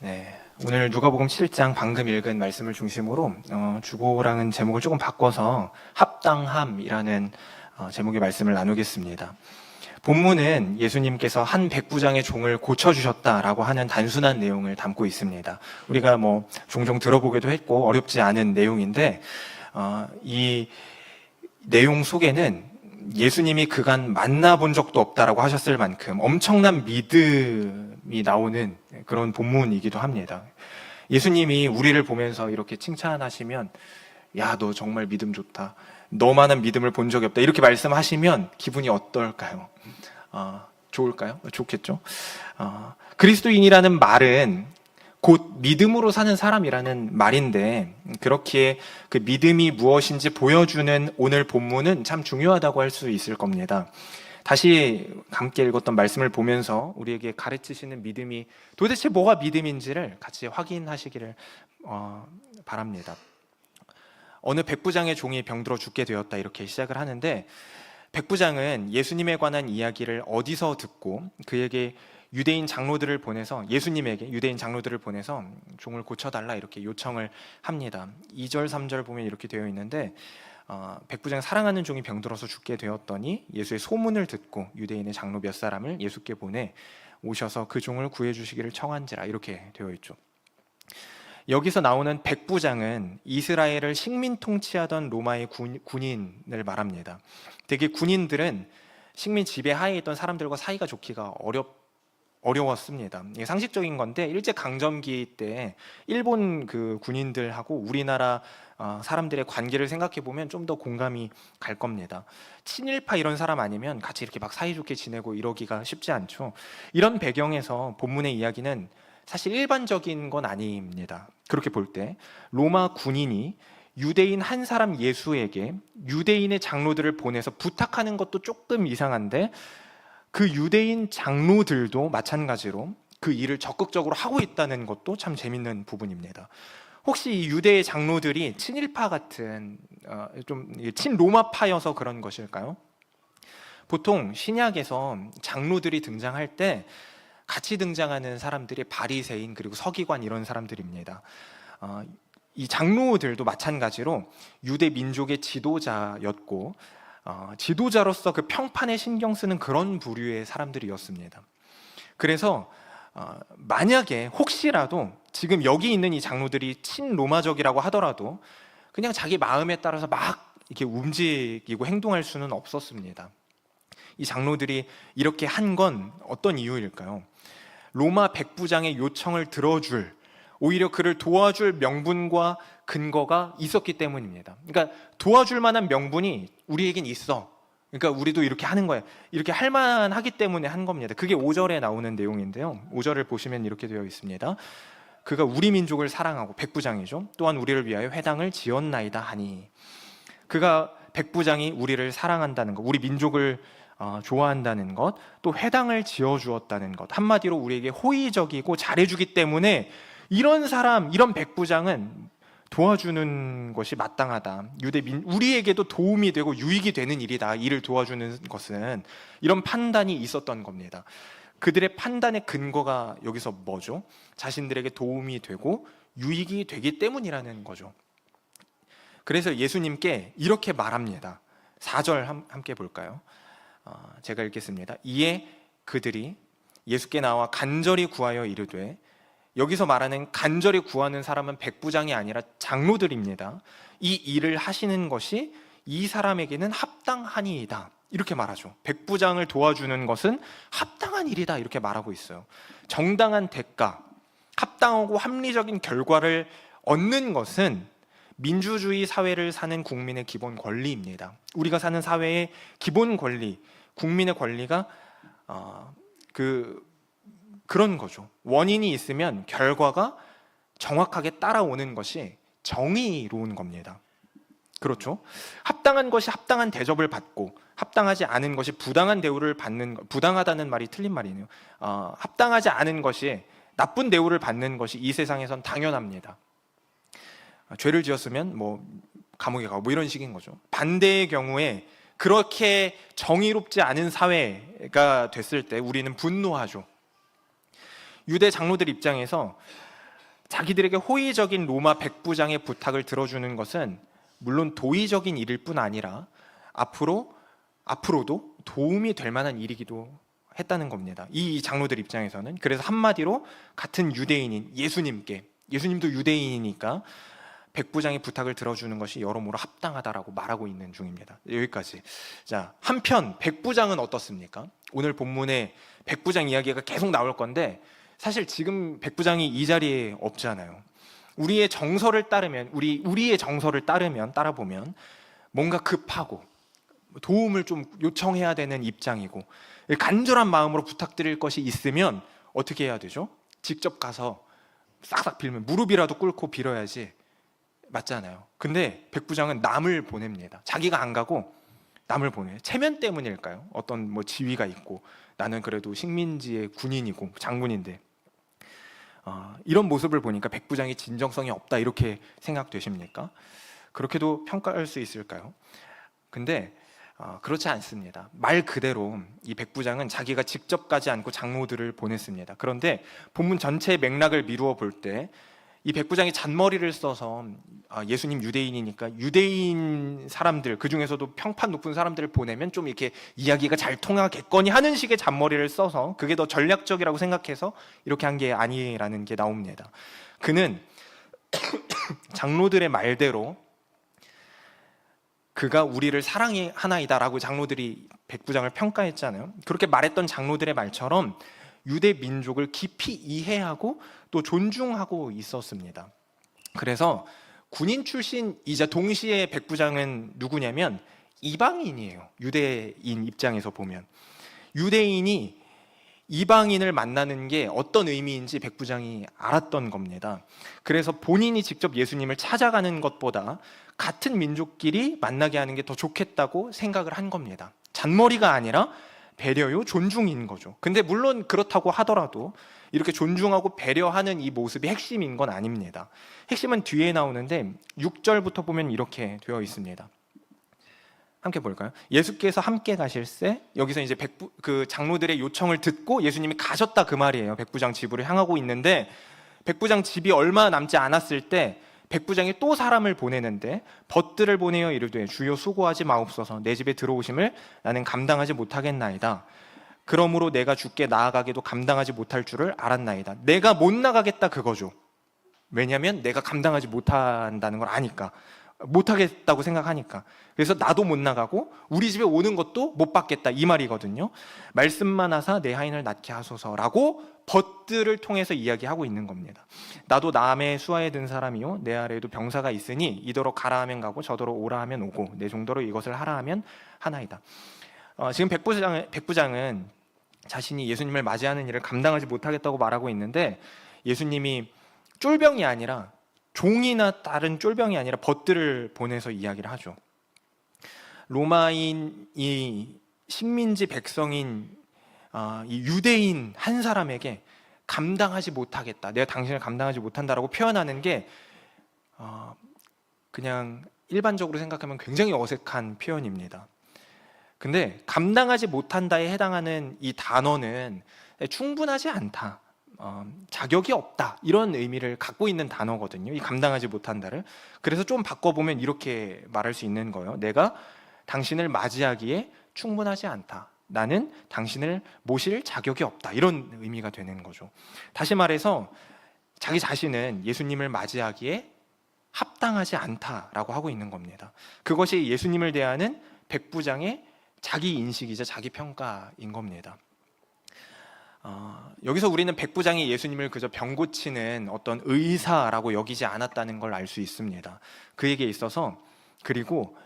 네, 오늘 누가복음 7장 방금 읽은 말씀을 중심으로 주보랑은 제목을 조금 바꿔서 합당함이라는 제목의 말씀을 나누겠습니다. 본문은 예수님께서 한 백부장의 종을 고쳐주셨다라고 하는 단순한 내용을 담고 있습니다. 우리가 종종 들어보기도 했고 어렵지 않은 내용인데 이 내용 속에는 예수님이 그간 만나본 적도 없다라고 하셨을 만큼 엄청난 믿음이 나오는 그런 본문이기도 합니다. 예수님이 우리를 보면서 이렇게 칭찬하시면 야, 너 정말 믿음 좋다. 너만한 믿음을 본 적이 없다. 이렇게 말씀하시면 기분이 어떨까요? 좋을까요? 좋겠죠? 그리스도인이라는 말은 곧 믿음으로 사는 사람이라는 말인데 그렇기에 그 믿음이 무엇인지 보여주는 오늘 본문은 참 중요하다고 할 수 있을 겁니다. 다시 함께 읽었던 말씀을 보면서 우리에게 가르치시는 믿음이 도대체 뭐가 믿음인지를 같이 확인하시기를 바랍니다. 어느 백부장의 종이 병들어 죽게 되었다 이렇게 시작을 하는데 백부장은 예수님에 관한 이야기를 어디서 듣고 그에게 유대인 장로들을 보내서 예수님에게 유대인 장로들을 보내서 종을 고쳐달라 이렇게 요청을 합니다. 2절 3절 보면 이렇게 되어 있는데 백부장 사랑하는 종이 병들어서 죽게 되었더니 예수의 소문을 듣고 유대인의 장로 몇 사람을 예수께 보내 오셔서 그 종을 구해주시기를 청한지라 이렇게 되어 있죠. 여기서 나오는 백부장은 이스라엘을 식민 통치하던 로마의 군인을 말합니다. 되게 군인들은 식민 지배 하에 있던 사람들과 사이가 좋기가 어려웠습니다. 이게 상식적인 건데 일제 강점기 때 일본 그 군인들하고 우리나라 사람들의 관계를 생각해 보면 좀 더 공감이 갈 겁니다. 친일파 이런 사람 아니면 같이 이렇게 막 사이좋게 지내고 이러기가 쉽지 않죠. 이런 배경에서 본문의 이야기는 사실 일반적인 건 아닙니다. 그렇게 볼 때 로마 군인이 유대인 한 사람 예수에게 유대인의 장로들을 보내서 부탁하는 것도 조금 이상한데 그 유대인 장로들도 마찬가지로 그 일을 적극적으로 하고 있다는 것도 참 재밌는 부분입니다. 혹시 이 유대의 장로들이 친일파 같은 좀 친로마파여서 그런 것일까요? 보통 신약에서 장로들이 등장할 때 같이 등장하는 사람들이 바리새인 그리고 서기관 이런 사람들입니다. 이 장로들도 마찬가지로 유대 민족의 지도자였고 지도자로서 그 평판에 신경 쓰는 그런 부류의 사람들이었습니다. 그래서 만약에 혹시라도 지금 여기 있는 이 장로들이 친로마적이라고 하더라도 그냥 자기 마음에 따라서 막 이렇게 움직이고 행동할 수는 없었습니다. 이 장로들이 이렇게 한 건 어떤 이유일까요? 로마 백부장의 요청을 들어줄, 오히려 그를 도와줄 명분과 근거가 있었기 때문입니다. 그러니까 도와줄 만한 명분이 우리에겐 있어. 그러니까 우리도 이렇게 하는 거예요. 이렇게 할 만하기 때문에 한 겁니다. 그게 5절에 나오는 내용인데요. 5절을 보시면 이렇게 되어 있습니다. 그가 우리 민족을 사랑하고 백부장이죠. 또한 우리를 위하여 회당을 지었나이다 하니 그가 백부장이 우리를 사랑한다는 것, 우리 민족을 좋아한다는 것, 또 회당을 지어주었다는 것, 한마디로 우리에게 호의적이고 잘해주기 때문에 이런 사람, 이런 백부장은 도와주는 것이 마땅하다. 우리에게도 도움이 되고 유익이 되는 일이다. 이를 도와주는 것은 이런 판단이 있었던 겁니다. 그들의 판단의 근거가 여기서 뭐죠? 자신들에게 도움이 되고 유익이 되기 때문이라는 거죠. 그래서 예수님께 이렇게 말합니다. 4절 함께 볼까요? 제가 읽겠습니다. 이에 그들이 예수께 나와 간절히 구하여 이르되, 여기서 말하는 간절히 구하는 사람은 백부장이 아니라 장로들입니다. 이 일을 하시는 것이 이 사람에게는 합당하니이다. 이렇게 말하죠. 백부장을 도와주는 것은 합당한 일이다. 이렇게 말하고 있어요. 정당한 대가, 합당하고 합리적인 결과를 얻는 것은 민주주의 사회를 사는 국민의 기본 권리입니다. 우리가 사는 사회의 기본 권리, 국민의 권리가 그런 거죠. 원인이 있으면 결과가 정확하게 따라오는 것이 정의로운 겁니다. 그렇죠? 합당한 것이 합당한 대접을 받고 합당하지 않은 것이 부당한 대우를 받는 것, 부당하다는 말이 틀린 말이네요. 합당하지 않은 것이 나쁜 대우를 받는 것이 이 세상에선 당연합니다. 죄를 지었으면 감옥에 가고 이런 식인 거죠. 반대의 경우에 그렇게 정의롭지 않은 사회가 됐을 때 우리는 분노하죠. 유대 장로들 입장에서 자기들에게 호의적인 로마 백부장의 부탁을 들어주는 것은 물론 도의적인 일일 뿐 아니라 앞으로도 도움이 될 만한 일이기도 했다는 겁니다. 이 장로들 입장에서는. 그래서 한마디로 같은 유대인인 예수님도 유대인이니까 백부장의 부탁을 들어주는 것이 여러모로 합당하다라고 말하고 있는 중입니다. 여기까지. 자, 한편 백부장은 어떻습니까? 오늘 본문에 백부장 이야기가 계속 나올 건데 사실 지금 백부장이 이 자리에 없잖아요. 우리의 정서를 따라보면 뭔가 급하고 도움을 좀 요청해야 되는 입장이고 간절한 마음으로 부탁드릴 것이 있으면 어떻게 해야 되죠? 직접 가서 싹싹 빌면 무릎이라도 꿇고 빌어야지. 맞잖아요. 근데 백부장은 남을 보냅니다. 자기가 안 가고 남을 보내요. 체면 때문일까요? 어떤 뭐 지위가 있고 나는 그래도 식민지의 군인이고 장군인데 이런 모습을 보니까 백부장이 진정성이 없다 이렇게 생각되십니까? 그렇게도 평가할 수 있을까요? 근데 그렇지 않습니다. 말 그대로 이 백부장은 자기가 직접 가지 않고 장로들을 보냈습니다. 그런데 본문 전체의 맥락을 미루어 볼 때 이 백부장이 잔머리를 써서 예수님 유대인이니까 유대인 사람들, 그 중에서도 평판 높은 사람들을 보내면 좀 이렇게 이야기가 잘 통하겠거니 하는 식의 잔머리를 써서 그게 더 전략적이라고 생각해서 이렇게 한 게 아니라는 게 나옵니다. 그는 장로들의 말대로 그가 우리를 사랑하나이다라고 장로들이 백부장을 평가했잖아요. 그렇게 말했던 장로들의 말처럼 유대 민족을 깊이 이해하고 또 존중하고 있었습니다. 그래서 군인 출신이자 동시에 백부장은 누구냐면 이방인이에요. 유대인 입장에서 보면 유대인이 이방인을 만나는 게 어떤 의미인지 백부장이 알았던 겁니다. 그래서 본인이 직접 예수님을 찾아가는 것보다 같은 민족끼리 만나게 하는 게 더 좋겠다고 생각을 한 겁니다. 잔머리가 아니라 배려요, 존중인 거죠. 근데 물론 그렇다고 하더라도 이렇게 존중하고 배려하는 이 모습이 핵심인 건 아닙니다. 핵심은 뒤에 나오는데 6절부터 보면 이렇게 되어 있습니다. 함께 볼까요? 예수께서 함께 가실새, 여기서 이제 그 장로들의 요청을 듣고 예수님이 가셨다 그 말이에요. 백부장 집으로 향하고 있는데 백부장 집이 얼마 남지 않았을 때 백부장이 또 사람을 보내는데 벗들을 보내어 이르되 주여 수고하지 마옵소서 내 집에 들어오심을 나는 감당하지 못하겠나이다. 그러므로 내가 주께 나아가기도 감당하지 못할 줄을 알았나이다. 내가 못 나가겠다 그거죠. 왜냐하면 내가 감당하지 못한다는 걸 아니까, 못하겠다고 생각하니까. 그래서 나도 못 나가고 우리 집에 오는 것도 못 받겠다 이 말이거든요. 말씀만 하사 내 하인을 낫게 하소서라고 벗들을 통해서 이야기하고 있는 겁니다. 나도 남의 수하에 든 사람이요 내 아래에도 병사가 있으니 이더러 가라 하면 가고 저더러 오라 하면 오고 내 종더러 이것을 하라 하면 하나이다. 지금 백부장은 자신이 예수님을 맞이하는 일을 감당하지 못하겠다고 말하고 있는데 예수님이 쫄병이 아니라 종이나 다른 쫄병이 아니라 벗들을 보내서 이야기를 하죠. 로마인이 식민지 백성인 이 유대인 한 사람에게 감당하지 못하겠다, 내가 당신을 감당하지 못한다라고 표현하는 게 그냥 일반적으로 생각하면 굉장히 어색한 표현입니다. 근데 감당하지 못한다에 해당하는 이 단어는 충분하지 않다, 자격이 없다 이런 의미를 갖고 있는 단어거든요. 이 감당하지 못한다를. 그래서 좀 바꿔보면 이렇게 말할 수 있는 거예요. 내가 당신을 맞이하기에 충분하지 않다, 나는 당신을 모실 자격이 없다, 이런 의미가 되는 거죠. 다시 말해서 자기 자신은 예수님을 맞이하기에 합당하지 않다라고 하고 있는 겁니다. 그것이 예수님을 대하는 백부장의 자기 인식이자 자기 평가인 겁니다. 여기서 우리는 백부장이 예수님을 그저 병 고치는 어떤 의사라고 여기지 않았다는 걸 알 수 있습니다. 그에게 있어서, 그리고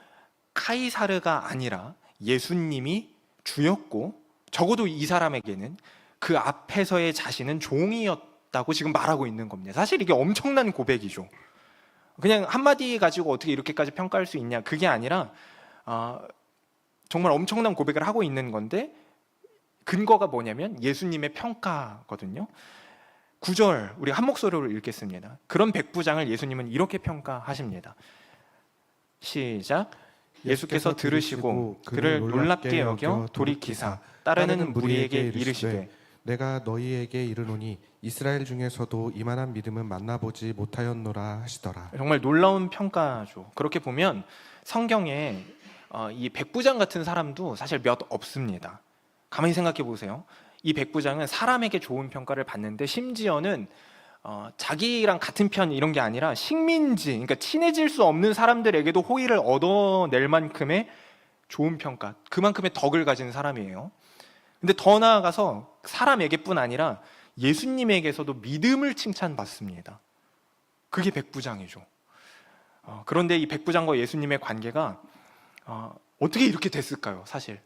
카이사르가 아니라 예수님이 주였고 적어도 이 사람에게는 그 앞에서의 자신은 종이었다고 지금 말하고 있는 겁니다. 사실 이게 엄청난 고백이죠. 그냥 한마디 가지고 어떻게 이렇게까지 평가할 수 있냐, 그게 아니라 정말 엄청난 고백을 하고 있는 건데 근거가 뭐냐면 예수님의 평가거든요. 9절 우리 한 목소리로 읽겠습니다. 그런 백부장을 예수님은 이렇게 평가하십니다. 시작. 예수께서 들으시고 그를 놀랍게 여겨 돌이키사 따르는 무리에게 이르시되 내가 너희에게 이르노니 이스라엘 중에서도 이만한 믿음은 만나보지 못하였노라 하시더라. 정말 놀라운 평가죠. 그렇게 보면 성경에 이 백부장 같은 사람도 사실 몇 없습니다. 가만히 생각해 보세요. 이 백부장은 사람에게 좋은 평가를 받는데 심지어는 자기랑 같은 편 이런 게 아니라 식민지, 그러니까 친해질 수 없는 사람들에게도 호의를 얻어낼 만큼의 좋은 평가, 그만큼의 덕을 가진 사람이에요. 근데 더 나아가서 사람에게뿐 아니라 예수님에게서도 믿음을 칭찬받습니다. 그게 백부장이죠. 그런데 이 백부장과 예수님의 관계가 어떻게 이렇게 됐을까요? 사실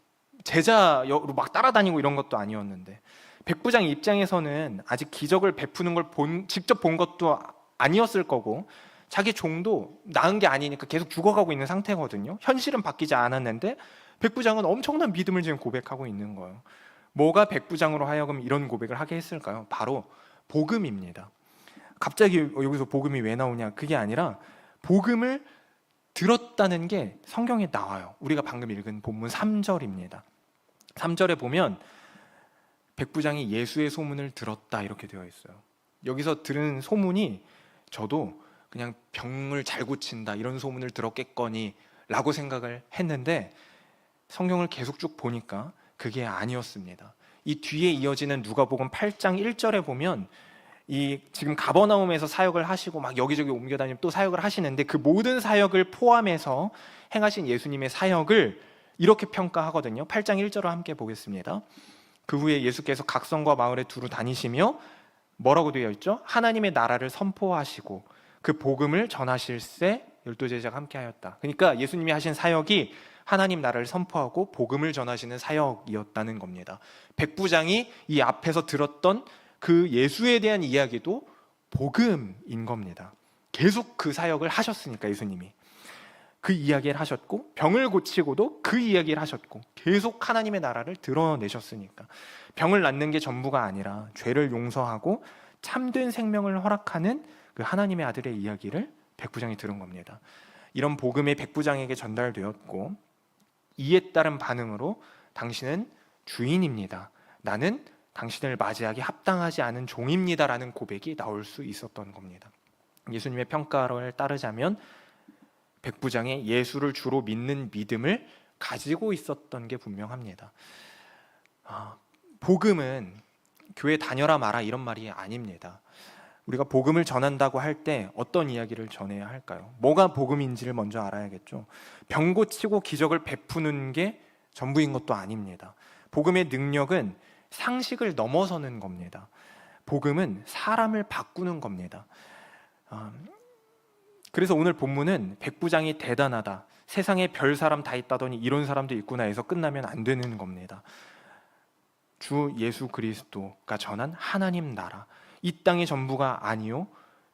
제자로 막 따라다니고 이런 것도 아니었는데, 백부장 입장에서는 아직 기적을 베푸는 걸 직접 본 것도 아니었을 거고, 자기 종도 나은 게 아니니까 계속 죽어가고 있는 상태거든요. 현실은 바뀌지 않았는데 백부장은 엄청난 믿음을 지금 고백하고 있는 거예요. 뭐가 백부장으로 하여금 이런 고백을 하게 했을까요? 바로 복음입니다. 갑자기 여기서 복음이 왜 나오냐, 그게 아니라 복음을 들었다는 게 성경에 나와요. 우리가 방금 읽은 본문 3절입니다. 3절에 보면 백부장이 예수의 소문을 들었다 이렇게 되어 있어요. 여기서 들은 소문이 저도 그냥 병을 잘 고친다 이런 소문을 들었겠거니 라고 생각을 했는데, 성경을 계속 쭉 보니까 그게 아니었습니다. 이 뒤에 이어지는 누가복음 8장 1절에 보면 이 지금 가버나움에서 사역을 하시고 막 여기저기 옮겨다니며 또 사역을 하시는데, 그 모든 사역을 포함해서 행하신 예수님의 사역을 이렇게 평가하거든요. 8장 1절을 함께 보겠습니다. 그 후에 예수께서 각 성과 마을에 두루 다니시며 뭐라고 되어 있죠? 하나님의 나라를 선포하시고 그 복음을 전하실세 12제자가 함께 하였다. 그러니까 예수님이 하신 사역이 하나님 나라를 선포하고 복음을 전하시는 사역이었다는 겁니다. 백부장이 이 앞에서 들었던 그 예수에 대한 이야기도 복음인 겁니다. 계속 그 사역을 하셨으니까 예수님이 그 이야기를 하셨고, 병을 고치고도 그 이야기를 하셨고, 계속 하나님의 나라를 드러내셨으니까 병을 낫는 게 전부가 아니라 죄를 용서하고 참된 생명을 허락하는 그 하나님의 아들의 이야기를 백부장이 들은 겁니다. 이런 복음이 백부장에게 전달되었고, 이에 따른 반응으로 당신은 주인입니다, 나는 당신을 맞이하기 합당하지 않은 종입니다 라는 고백이 나올 수 있었던 겁니다. 예수님의 평가를 따르자면 백부장이 예수를 주로 믿는 믿음을 가지고 있었던 게 분명합니다. 복음은 교회 다녀라 마라 이런 말이 아닙니다. 우리가 복음을 전한다고 할 때 어떤 이야기를 전해야 할까요? 뭐가 복음인지를 먼저 알아야겠죠. 병 고치고 기적을 베푸는 게 전부인 것도 아닙니다. 복음의 능력은 상식을 넘어서는 겁니다. 복음은 사람을 바꾸는 겁니다. 그래서 오늘 본문은 백부장이 대단하다, 세상에 별 사람 다 있다더니 이런 사람도 있구나 해서 끝나면 안 되는 겁니다. 주 예수 그리스도가 전한 하나님 나라, 이 땅의 전부가 아니요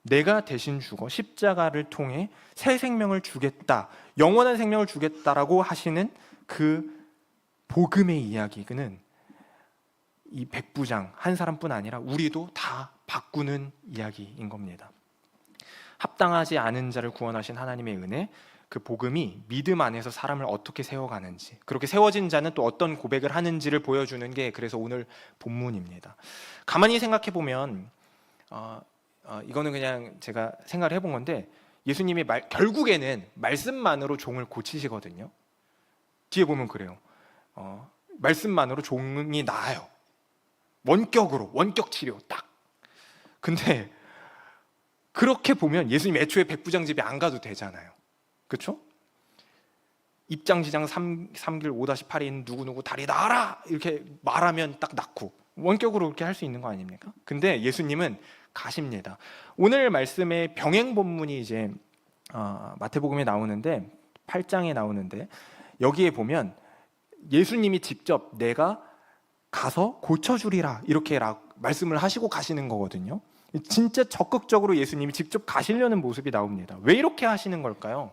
내가 대신 죽어 십자가를 통해 새 생명을 주겠다, 영원한 생명을 주겠다라고 하시는 그 복음의 이야기는 이 백부장 한 사람뿐 아니라 우리도 다 바꾸는 이야기인 겁니다. 합당하지 않은 자를 구원하신 하나님의 은혜, 그 복음이 믿음 안에서 사람을 어떻게 세워가는지, 그렇게 세워진 자는 또 어떤 고백을 하는지를 보여주는 게 그래서 오늘 본문입니다. 가만히 생각해 보면 이거는 그냥 제가 생각을 해본 건데, 예수님이 결국에는 말씀만으로 종을 고치시거든요. 뒤에 보면 그래요. 말씀만으로 종이 나아요. 원격으로, 원격 치료 딱. 근데 그렇게 보면 예수님 애초에 백부장 집에 안 가도 되잖아요. 그렇죠? 입장시장 3길 5-8에 있는 누구누구 다리 나아라 이렇게 말하면 딱 낫고, 원격으로 그렇게 할 수 있는 거 아닙니까? 근데 예수님은 가십니다. 오늘 말씀의 병행 본문이 이제 마태복음에 나오는데 8장에 나오는데, 여기에 보면 예수님이 직접 내가 가서 고쳐주리라 이렇게 말씀을 하시고 가시는 거거든요. 진짜 적극적으로 예수님이 직접 가시려는 모습이 나옵니다. 왜 이렇게 하시는 걸까요?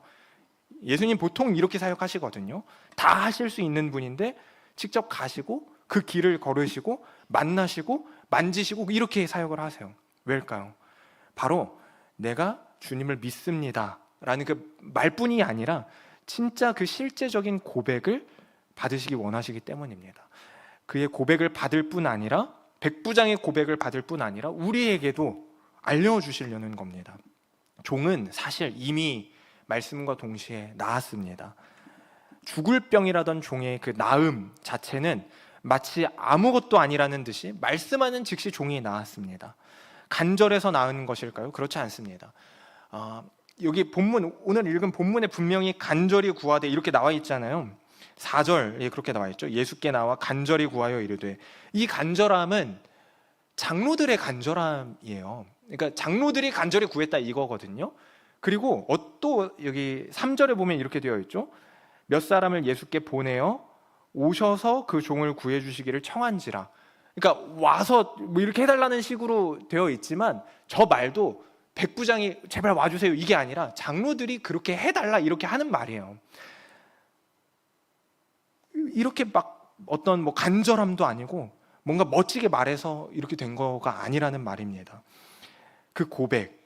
예수님 보통 이렇게 사역하시거든요. 다 하실 수 있는 분인데 직접 가시고 그 길을 걸으시고 만나시고 만지시고 이렇게 사역을 하세요. 왜일까요? 바로 내가 주님을 믿습니다 라는 그 말뿐이 아니라 진짜 그 실제적인 고백을 받으시기 원하시기 때문입니다. 그의 고백을 받을 뿐 아니라 백부장의 고백을 받을 뿐 아니라 우리에게도 알려주시려는 겁니다. 종은 사실 이미 말씀과 동시에 나았습니다. 죽을 병이라던 종의 그 나음 자체는 마치 아무것도 아니라는 듯이 말씀하는 즉시 종이 나았습니다. 간절해서 나은 것일까요? 그렇지 않습니다. 여기 본문, 오늘 읽은 본문에 분명히 간절히 구하되 이렇게 나와 있잖아요. 4절에 그렇게 나와 있죠. 예수께 나와 간절히 구하여 이르되. 이 간절함은 장로들의 간절함이에요. 그러니까 장로들이 간절히 구했다 이거거든요. 그리고 또 여기 3절에 보면 이렇게 되어 있죠. 몇 사람을 예수께 보내어 오셔서 그 종을 구해 주시기를 청한지라. 그러니까 와서 뭐 이렇게 해달라는 식으로 되어 있지만 저 말도 백부장이 제발 와주세요 이게 아니라 장로들이 그렇게 해달라 이렇게 하는 말이에요. 이렇게 막 어떤 뭐 간절함도 아니고 뭔가 멋지게 말해서 이렇게 된 거가 아니라는 말입니다. 그 고백,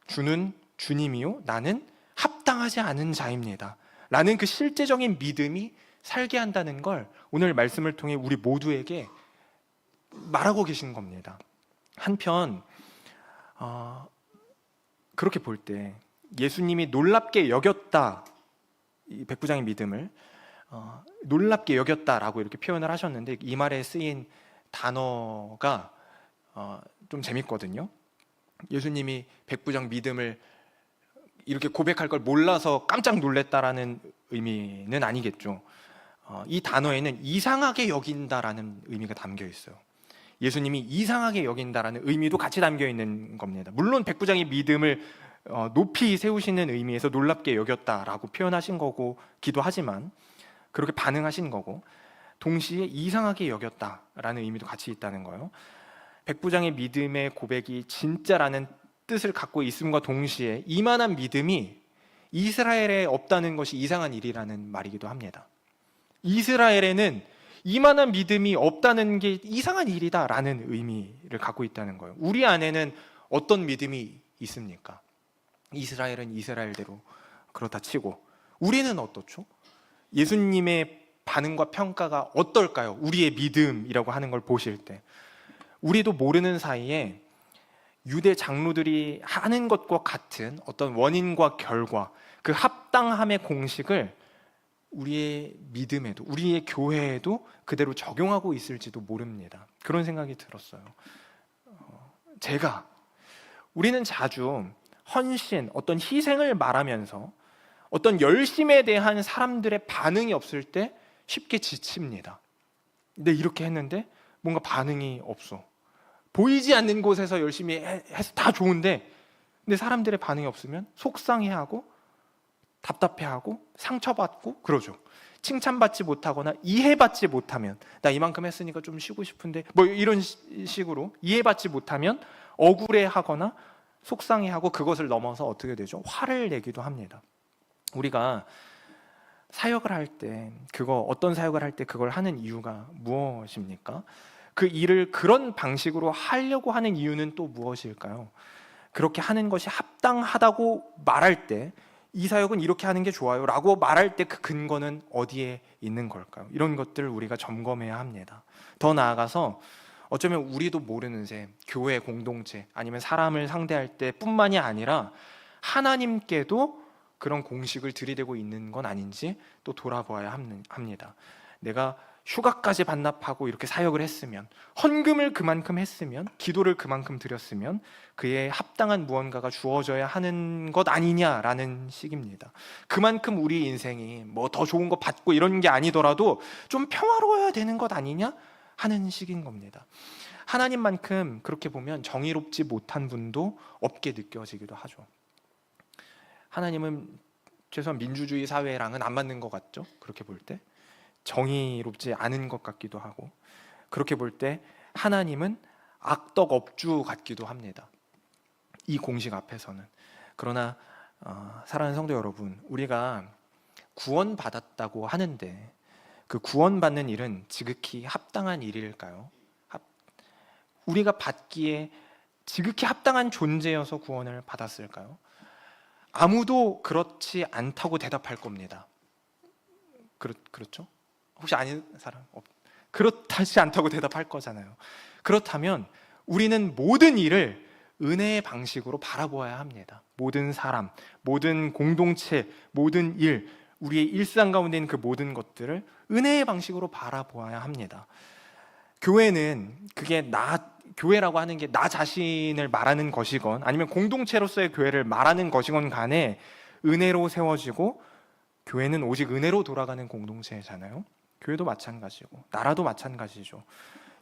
주는 주님이요 나는 합당하지 않은 자입니다 라는 그 실제적인 믿음이 살게 한다는 걸 오늘 말씀을 통해 우리 모두에게 말하고 계신 겁니다. 한편 그렇게 볼 때 예수님이 놀랍게 여겼다, 이 백부장의 믿음을 놀랍게 여겼다라고 이렇게 표현을 하셨는데 이 말에 쓰인 단어가 좀 재밌거든요. 예수님이 백부장 믿음을 이렇게 고백할 걸 몰라서 깜짝 놀랐다라는 의미는 아니겠죠. 이 단어에는 이상하게 여긴다라는 의미가 담겨 있어요. 예수님이 이상하게 여긴다라는 의미도 같이 담겨 있는 겁니다. 물론 백부장의 믿음을 높이 세우시는 의미에서 놀랍게 여겼다라고 표현하신 거고 기도하지만 그렇게 반응하신 거고 동시에 이상하게 여겼다라는 의미도 같이 있다는 거예요. 백부장의 믿음의 고백이 진짜라는 뜻을 갖고 있음과 동시에 이만한 믿음이 이스라엘에 없다는 것이 이상한 일이라는 말이기도 합니다. 이스라엘에는 이만한 믿음이 없다는 게 이상한 일이다라는 의미를 갖고 있다는 거예요. 우리 안에는 어떤 믿음이 있습니까? 이스라엘은 이스라엘대로 그렇다 치고 우리는 어떻죠? 예수님의 반응과 평가가 어떨까요? 우리의 믿음이라고 하는 걸 보실 때 우리도 모르는 사이에 유대 장로들이 하는 것과 같은 어떤 원인과 결과, 그 합당함의 공식을 우리의 믿음에도, 우리의 교회에도 그대로 적용하고 있을지도 모릅니다. 그런 생각이 들었어요. 우리는 자주 헌신, 어떤 희생을 말하면서 어떤 열심에 대한 사람들의 반응이 없을 때 쉽게 지칩니다. 근데 이렇게 했는데 뭔가 반응이 없어. 보이지 않는 곳에서 열심히 해서 다 좋은데 근데 사람들의 반응이 없으면 속상해하고 답답해하고 상처받고 그러죠. 칭찬받지 못하거나 이해받지 못하면 나 이만큼 했으니까 좀 쉬고 싶은데 뭐 이런 식으로 이해받지 못하면 억울해하거나 속상해하고 그것을 넘어서 어떻게 되죠? 화를 내기도 합니다. 우리가 사역을 할 때 어떤 사역을 할 때 그걸 하는 이유가 무엇입니까? 그 일을 그런 방식으로 하려고 하는 이유는 또 무엇일까요? 그렇게 하는 것이 합당하다고 말할 때 이 사역은 이렇게 하는 게 좋아요 라고 말할 때 그 근거는 어디에 있는 걸까요? 이런 것들을 우리가 점검해야 합니다. 더 나아가서 어쩌면 우리도 모르는 새 교회 공동체 아니면 사람을 상대할 때 뿐만이 아니라 하나님께도 그런 공식을 들이대고 있는 건 아닌지 또 돌아보아야 합니다. 내가 휴가까지 반납하고 이렇게 사역을 했으면, 헌금을 그만큼 했으면, 기도를 그만큼 드렸으면 그에 합당한 무언가가 주어져야 하는 것 아니냐라는 식입니다. 그만큼 우리 인생이 뭐 더 좋은 거 받고 이런 게 아니더라도 좀 평화로워야 되는 것 아니냐 하는 식인 겁니다. 하나님만큼 그렇게 보면 정의롭지 못한 분도 없게 느껴지기도 하죠. 하나님은 최소한 민주주의 사회랑은 안 맞는 것 같죠? 그렇게 볼 때 정의롭지 않은 것 같기도 하고 그렇게 볼 때 하나님은 악덕업주 같기도 합니다. 이 공식 앞에서는. 그러나 사랑하는 성도 여러분, 우리가 구원받았다고 하는데 그 구원받는 일은 지극히 합당한 일일까요? 우리가 받기에 지극히 합당한 존재여서 구원을 받았을까요? 아무도 그렇지 않다고 대답할 겁니다. 그렇죠? 혹시 아닌 사람? 그렇지 않다고 대답할 거잖아요. 그렇다면 우리는 모든 일을 은혜의 방식으로 바라보아야 합니다. 모든 사람, 모든 공동체, 모든 일, 우리의 일상 가운데 있는 그 모든 것들을 은혜의 방식으로 바라보아야 합니다. 교회는 교회라고 하는 게 나 자신을 말하는 것이건 아니면 공동체로서의 교회를 말하는 것이건 간에 은혜로 세워지고, 교회는 오직 은혜로 돌아가는 공동체잖아요. 교회도 마찬가지고 나라도 마찬가지죠.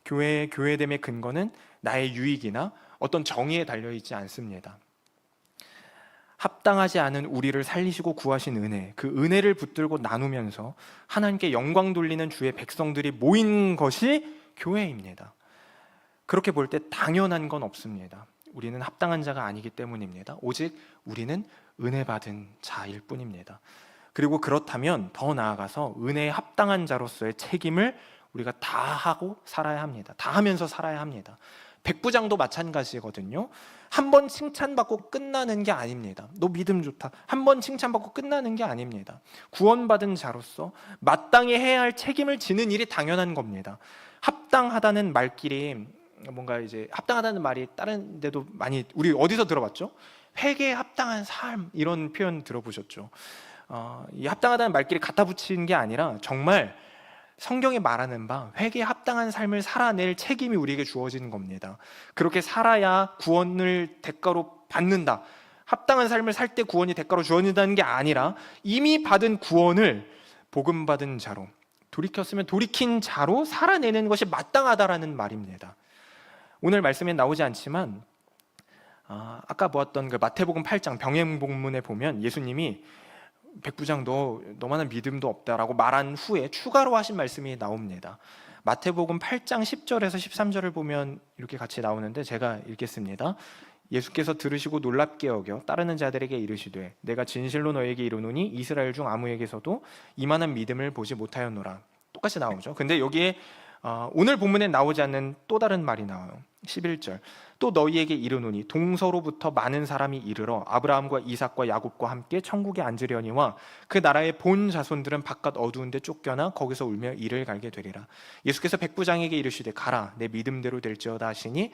교회의 교회됨의 근거는 나의 유익이나 어떤 정의에 달려있지 않습니다. 합당하지 않은 우리를 살리시고 구하신 은혜, 그 은혜를 붙들고 나누면서 하나님께 영광 돌리는 주의 백성들이 모인 것이 교회입니다. 그렇게 볼 때 당연한 건 없습니다. 우리는 합당한 자가 아니기 때문입니다. 오직 우리는 은혜 받은 자일 뿐입니다. 그리고 그렇다면 더 나아가서 은혜에 합당한 자로서의 책임을 우리가 다 하고 살아야 합니다. 다 하면서 살아야 합니다. 백부장도 마찬가지거든요. 한 번 칭찬받고 끝나는 게 아닙니다. 너 믿음 좋다. 한 번 칭찬받고 끝나는 게 아닙니다. 구원받은 자로서 마땅히 해야 할 책임을 지는 일이 당연한 겁니다. 합당하다는 말끼리 뭔가 이제 합당하다는 말이 다른 데도 많이, 우리 어디서 들어봤죠? 회개에 합당한 삶, 이런 표현 들어보셨죠? 이 합당하다는 말끼리 갖다 붙이는 게 아니라 정말 성경이 말하는 바 회개에 합당한 삶을 살아낼 책임이 우리에게 주어지는 겁니다. 그렇게 살아야 구원을 대가로 받는다. 합당한 삶을 살 때 구원이 대가로 주어진다는 게 아니라 이미 받은 구원을 복음 받은 자로, 돌이켰으면 돌이킨 자로 살아내는 것이 마땅하다라는 말입니다. 오늘 말씀에 나오지 않지만 아까 보았던 그 마태복음 8장 병행복문에 보면 예수님이 백부장 너만한 믿음도 없다라고 말한 후에 추가로 하신 말씀이 나옵니다. 마태복음 8장 10절에서 13절을 보면 이렇게 같이 나오는데 제가 읽겠습니다. 예수께서 들으시고 놀랍게 여겨 따르는 자들에게 이르시되 내가 진실로 너에게 이르노니 이스라엘 중 아무에게서도 이만한 믿음을 보지 못하였노라. 똑같이 나오죠. 근데 여기에 오늘 본문에 나오지 않는 또 다른 말이 나와요. 11절. 또 너희에게 이르노니 동서로부터 많은 사람이 이르러 아브라함과 이삭과 야곱과 함께 천국에 앉으려니와 그 나라의 본 자손들은 바깥 어두운 데 쫓겨나 거기서 울며 이를 갈게 되리라. 예수께서 백부장에게 이르시되 가라 내 믿음대로 될지어다 하시니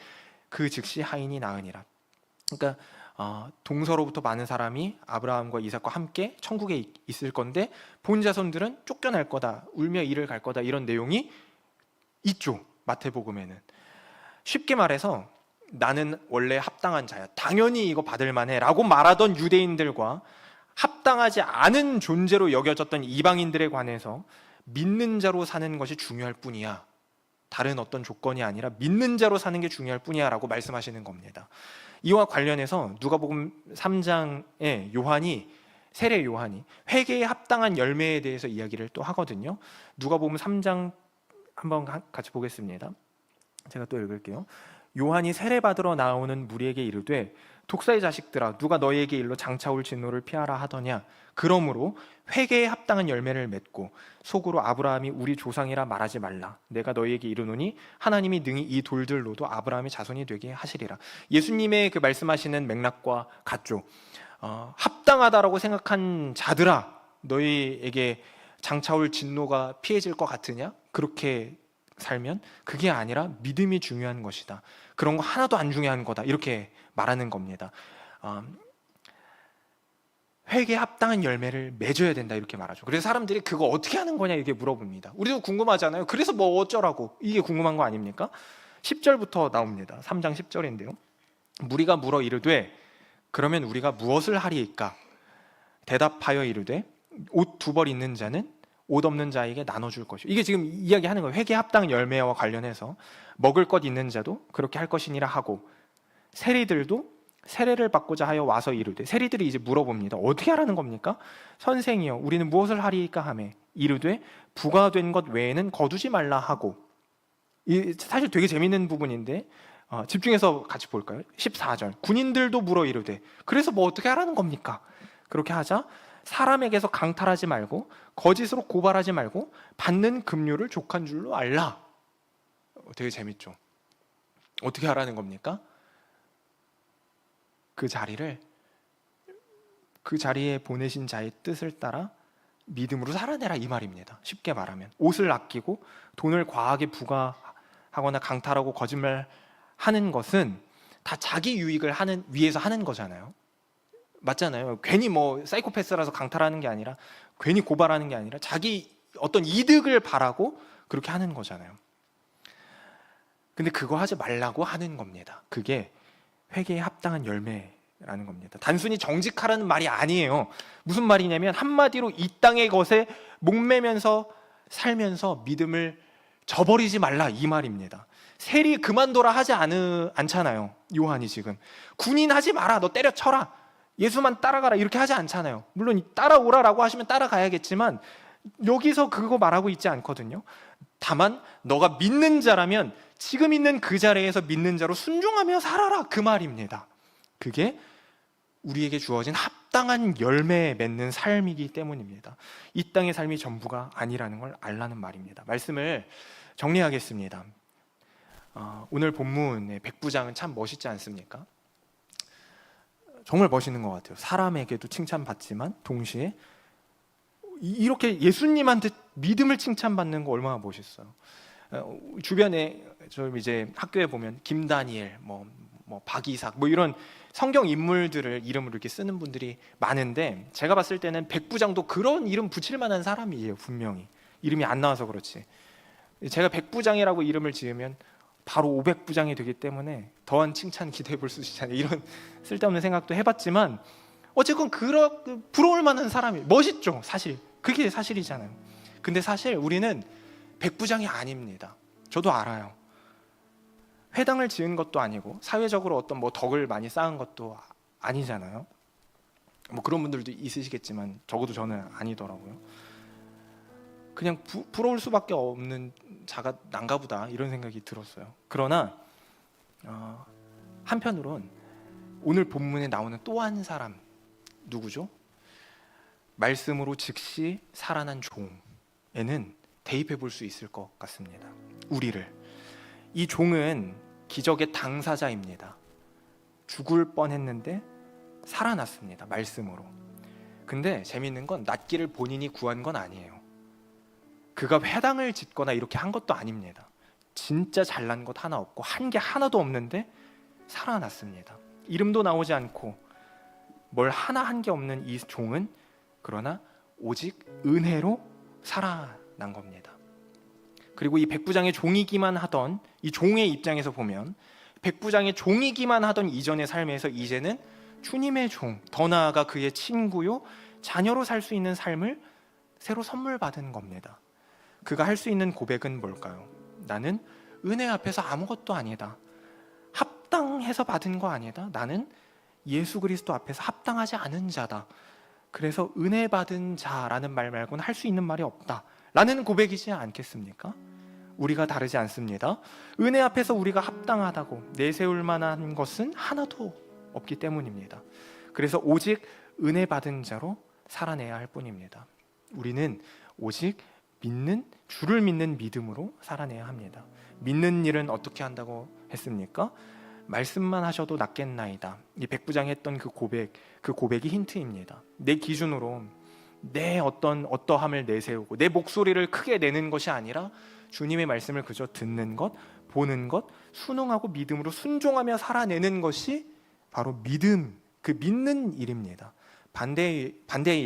그 즉시 하인이 나으니라. 그러니까 동서로부터 많은 사람이 아브라함과 이삭과 함께 천국에 있을 건데 본 자손들은 쫓겨날 거다, 울며 이를 갈 거다, 이런 내용이 있죠. 마태복음에는. 쉽게 말해서 나는 원래 합당한 자야, 당연히 이거 받을 만해 라고 말하던 유대인들과 합당하지 않은 존재로 여겨졌던 이방인들에 관해서 믿는 자로 사는 것이 중요할 뿐이야, 다른 어떤 조건이 아니라 믿는 자로 사는 게 중요할 뿐이야 라고 말씀하시는 겁니다. 이와 관련해서 누가복음 3장에 세례 요한이 회개에 합당한 열매에 대해서 이야기를 또 하거든요. 누가복음 3장 한번 같이 보겠습니다. 제가 또 읽을게요. 요한이 세례받으러 나오는 무리에게 이르되 독사의 자식들아 누가 너희에게 일러 장차 올 진노를 피하라 하더냐. 그러므로 회개에 합당한 열매를 맺고 속으로 아브라함이 우리 조상이라 말하지 말라. 내가 너희에게 이르노니 하나님이 능히 이 돌들로도 아브라함의 자손이 되게 하시리라. 예수님의 그 말씀하시는 맥락과 같죠. 합당하다라고 생각한 자들아 너희에게 장차 올 진노가 피해질 것 같으냐? 그렇게 살면 그게 아니라 믿음이 중요한 것이다. 그런 거 하나도 안 중요한 거다. 이렇게 말하는 겁니다. 회개에 합당한 열매를 맺어야 된다 이렇게 말하죠. 그래서 사람들이 그거 어떻게 하는 거냐 이렇게 물어봅니다. 우리도 궁금하잖아요. 그래서 뭐 어쩌라고, 이게 궁금한 거 아닙니까? 10절부터 나옵니다. 3장 10절인데요. 무리가 물어 이르되 그러면 우리가 무엇을 하리이까? 대답하여 이르되 옷 2벌 있는 자는 옷 없는 자에게 나눠줄 것이요. 이게 지금 이야기하는 거예요. 회개 합당 열매와 관련해서 먹을 것 있는 자도 그렇게 할 것이니라 하고, 세리들도 세례를 받고자 하여 와서 이르되, 세리들이 이제 물어봅니다. 어떻게 하라는 겁니까? 선생이여 우리는 무엇을 하리이까 하매 이르되 부과된 것 외에는 거두지 말라 하고. 이 사실 되게 재밌는 부분인데 집중해서 같이 볼까요? 14절. 군인들도 물어 이르되 그래서 뭐 어떻게 하라는 겁니까? 그렇게 하자 사람에게서 강탈하지 말고 거짓으로 고발하지 말고 받는 급료를 족한 줄로 알라. 되게 재밌죠. 어떻게 하라는 겁니까? 그 자리에 보내신 자의 뜻을 따라 믿음으로 살아내라 이 말입니다. 쉽게 말하면 옷을 아끼고 돈을 과하게 하거나 강탈하고 거짓말하는 것은 다 자기 유익을 위해서 하는 거잖아요. 맞잖아요. 괜히 뭐 사이코패스라서 강탈하는 게 아니라, 괜히 고발하는 게 아니라 자기 어떤 이득을 바라고 그렇게 하는 거잖아요. 근데 그거 하지 말라고 하는 겁니다. 그게 회개에 합당한 열매라는 겁니다. 단순히 정직하라는 말이 아니에요. 무슨 말이냐면 한마디로 이 땅의 것에 목매면서 살면서 믿음을 저버리지 말라, 이 말입니다. 세리 그만둬라 하지 않잖아요. 요한이 지금 군인 하지 마라, 너 때려쳐라, 예수만 따라가라, 이렇게 하지 않잖아요. 물론 따라오라라고 하시면 따라가야겠지만 여기서 그거 말하고 있지 않거든요. 다만 너가 믿는 자라면 지금 있는 그 자리에서 믿는 자로 순종하며 살아라, 그 말입니다. 그게 우리에게 주어진 합당한 열매 맺는 삶이기 때문입니다. 이 땅의 삶이 전부가 아니라는 걸 알라는 말입니다. 말씀을 정리하겠습니다. 오늘 본문의 백부장은 참 멋있지 않습니까? 정말 멋있는 것 같아요. 사람에게도 칭찬받지만 동시에 이렇게 예수님한테 믿음을 칭찬받는 거 얼마나 멋있어요. 주변에 저 이제 학교에 보면 김다니엘, 뭐 박이삭, 뭐 이런 성경 인물들을 이름으로 이렇게 쓰는 분들이 많은데, 제가 봤을 때는 백부장도 그런 이름 붙일 만한 사람이에요. 분명히 이름이 안 나와서 그렇지. 제가 백부장이라고 이름을 지으면 바로 500부장이 되기 때문에 더한 칭찬 기대해 볼 수 있잖아요. 이런 쓸데없는 생각도 해봤지만 어쨌건 그런 부러울 만한 사람이 멋있죠. 사실 그게 사실이잖아요. 근데 사실 우리는 백부장이 아닙니다. 저도 알아요. 회당을 지은 것도 아니고 사회적으로 어떤 뭐 덕을 많이 쌓은 것도 아니잖아요. 뭐 그런 분들도 있으시겠지만 적어도 저는 아니더라고요. 그냥 부러울 수밖에 없는 자가 난가 보다, 이런 생각이 들었어요. 그러나 한편으론 오늘 본문에 나오는 또 한 사람, 누구죠? 말씀으로 즉시 살아난 종에는 대입해 볼 수 있을 것 같습니다. 우리를. 이 종은 기적의 당사자입니다. 죽을 뻔했는데 살아났습니다. 말씀으로. 근데 재미있는 건 낫기를 본인이 구한 건 아니에요. 그가 회당을 짓거나 이렇게 한 것도 아닙니다. 진짜 잘난 것 하나 없고 한 게 하나도 없는데 살아났습니다. 이름도 나오지 않고 뭘 하나 한 게 없는 이 종은 그러나 오직 은혜로 살아난 겁니다. 그리고 이 백부장의 종이기만 하던, 이 종의 입장에서 보면 백부장의 종이기만 하던 이전의 삶에서 이제는 주님의 종, 더 나아가 그의 친구요 자녀로 살 수 있는 삶을 새로 선물 받은 겁니다. 그가 할 수 있는 고백은 뭘까요? 나는 은혜 앞에서 아무것도 아니다. 합당해서 받은 거 아니다. 나는 예수 그리스도 앞에서 합당하지 않은 자다. 그래서 은혜 받은 자라는 말 말고는 할 수 있는 말이 없다 라는 고백이지 않겠습니까? 우리가 다르지 않습니다. 은혜 앞에서 우리가 합당하다고 내세울 만한 것은 하나도 없기 때문입니다. 그래서 오직 은혜 받은 자로 살아내야 할 뿐입니다. 우리는 오직 주를 믿는 믿음으로 살아내야 합니다. 믿는 일은 어떻게 한다고 했습니까? 말씀만 하셔도 낫겠나이다. 이 백부장이 했던 그 고백이 힌트입니다. 내 기준으로 내 어떠함을 내세우고 내 목소리를 크게 내는 것이 아니라 주님의 말씀을 그저 듣는 것, 보는 것, 순응하고 믿음으로 순종하며 살아내는 것이 바로 믿음, 그 믿는 일입니다. 반대의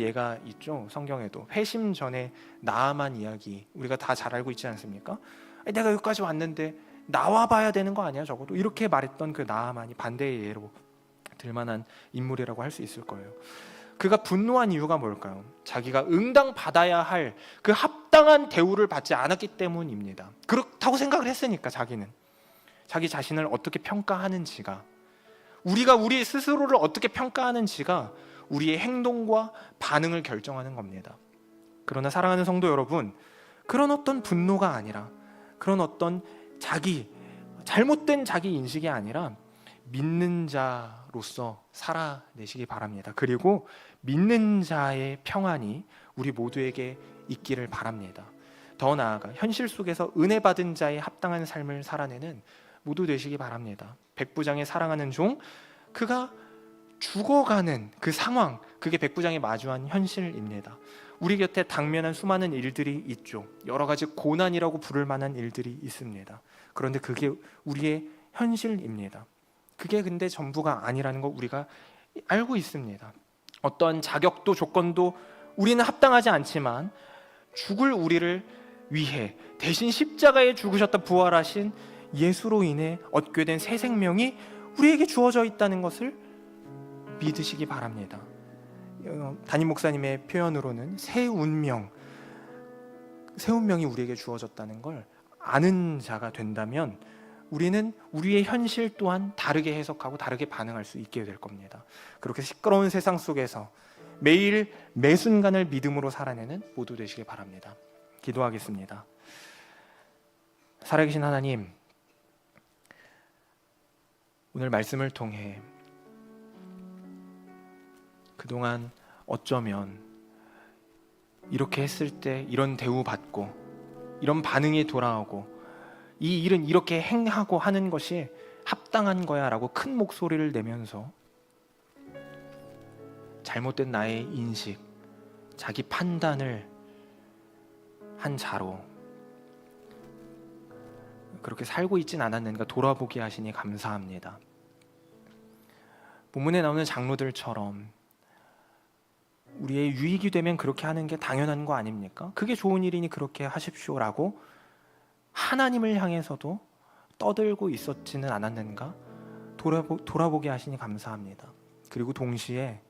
예가 있죠. 성경에도 회심 전에 나아만 이야기, 우리가 다 잘 알고 있지 않습니까? 내가 여기까지 왔는데 나와봐야 되는 거 아니야? 적어도 이렇게 말했던 그 나아만이 반대의 예로 들만한 인물이라고 할 수 있을 거예요. 그가 분노한 이유가 뭘까요? 자기가 응당받아야 할 그 합당한 대우를 받지 않았기 때문입니다. 그렇다고 생각을 했으니까. 자기 자신을 어떻게 평가하는지가, 우리가 우리 스스로를 어떻게 평가하는지가 우리의 행동과 반응을 결정하는 겁니다. 그러나 사랑하는 성도 여러분, 그런 어떤 분노가 아니라, 그런 어떤 잘못된 자기 인식이 아니라 믿는 자로서 살아내시기 바랍니다. 그리고 믿는 자의 평안이 우리 모두에게 있기를 바랍니다. 더 나아가 현실 속에서 은혜 받은 자의 합당한 삶을 살아내는 모두 되시기 바랍니다. 백부장의 사랑하는 종, 그가 죽어가는 그 상황, 그게 백부장이 마주한 현실입니다. 우리 곁에 당면한 수많은 일들이 있죠. 여러 가지 고난이라고 부를 만한 일들이 있습니다. 그런데 그게 우리의 현실입니다. 그게 근데 전부가 아니라는 걸 우리가 알고 있습니다. 어떤 자격도 조건도 우리는 합당하지 않지만 죽을 우리를 위해 대신 십자가에 죽으셨다 부활하신 예수로 인해 얻게 된 새 생명이 우리에게 주어져 있다는 것을 믿으시기 바랍니다. 담임 목사님의 표현으로는 새 운명이 우리에게 주어졌다는 걸 아는 자가 된다면 우리는 우리의 현실 또한 다르게 해석하고 다르게 반응할 수 있게 될 겁니다. 그렇게 시끄러운 세상 속에서 매일 매 순간을 믿음으로 살아내는 모두 되시길 바랍니다. 기도하겠습니다. 살아계신 하나님, 오늘 말씀을 통해 그동안 어쩌면 이렇게 했을 때 이런 대우받고 이런 반응이 돌아오고 이 일은 이렇게 행하고 하는 것이 합당한 거야 라고 큰 목소리를 내면서 잘못된 나의 인식, 자기 판단을 한 자로 그렇게 살고 있진 않았는가 돌아보게 하시니 감사합니다. 본문에 나오는 장로들처럼 우리의 유익이 되면 그렇게 하는 게 당연한 거 아닙니까? 그게 좋은 일이니 그렇게 하십시오라고 하나님을 향해서도 떠들고 있었지는 않았는가 돌아보게 하시니 감사합니다. 그리고 동시에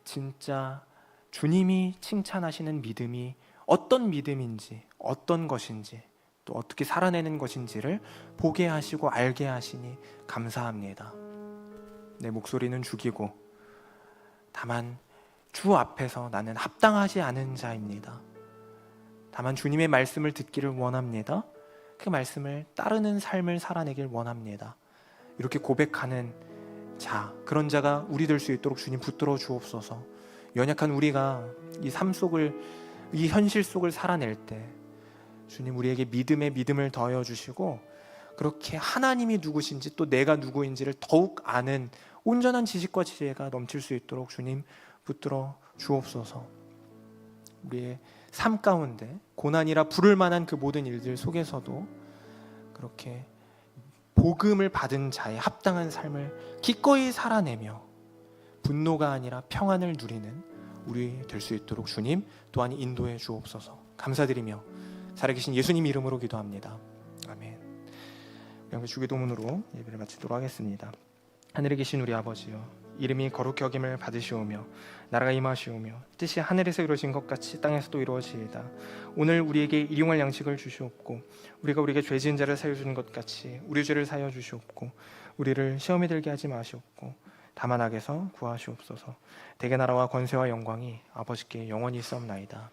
진짜 주님이 칭찬하시는 믿음이 어떤 믿음인지, 어떤 것인지, 또 어떻게 살아내는 것인지를 보게 하시고 알게 하시니 감사합니다. 내 목소리는 죽이고 다만 주 앞에서 나는 합당하지 않은 자입니다. 다만 주님의 말씀을 듣기를 원합니다. 그 말씀을 따르는 삶을 살아내길 원합니다. 이렇게 고백하는 자, 그런 자가 우리 될 수 있도록 주님 붙들어 주옵소서. 연약한 우리가 이 삶 속을, 이 현실 속을 살아낼 때 주님 우리에게 믿음을 더하여 주시고 그렇게 하나님이 누구신지 또 내가 누구인지를 더욱 아는 온전한 지식과 지혜가 넘칠 수 있도록 주님 붙들어 주옵소서. 우리의 삶 가운데 고난이라 부를 만한 그 모든 일들 속에서도 그렇게 복음을 받은 자의 합당한 삶을 기꺼이 살아내며 분노가 아니라 평안을 누리는 우리 될 수 있도록 주님 또한 인도해 주옵소서. 감사드리며 살아계신 예수님 이름으로 기도합니다. 아멘. 우리 주기도문으로 예배를 마치도록 하겠습니다. 하늘에 계신 우리 아버지여, 이름이 거룩히 여김을 받으시오며 나라가 임하시오며 뜻이 하늘에서 이루어진 것 같이 땅에서도 이루어지이다. 오늘 우리에게 일용할 양식을 주시옵고 우리가 우리에게 죄 지은 자를 사여 주는 것 같이 우리 죄를 사여 주시옵고 우리를 시험에 들게 하지 마시옵고 다만 악에서 구하시옵소서. 대개 나라와 권세와 영광이 아버지께 영원히 있사옵나이다.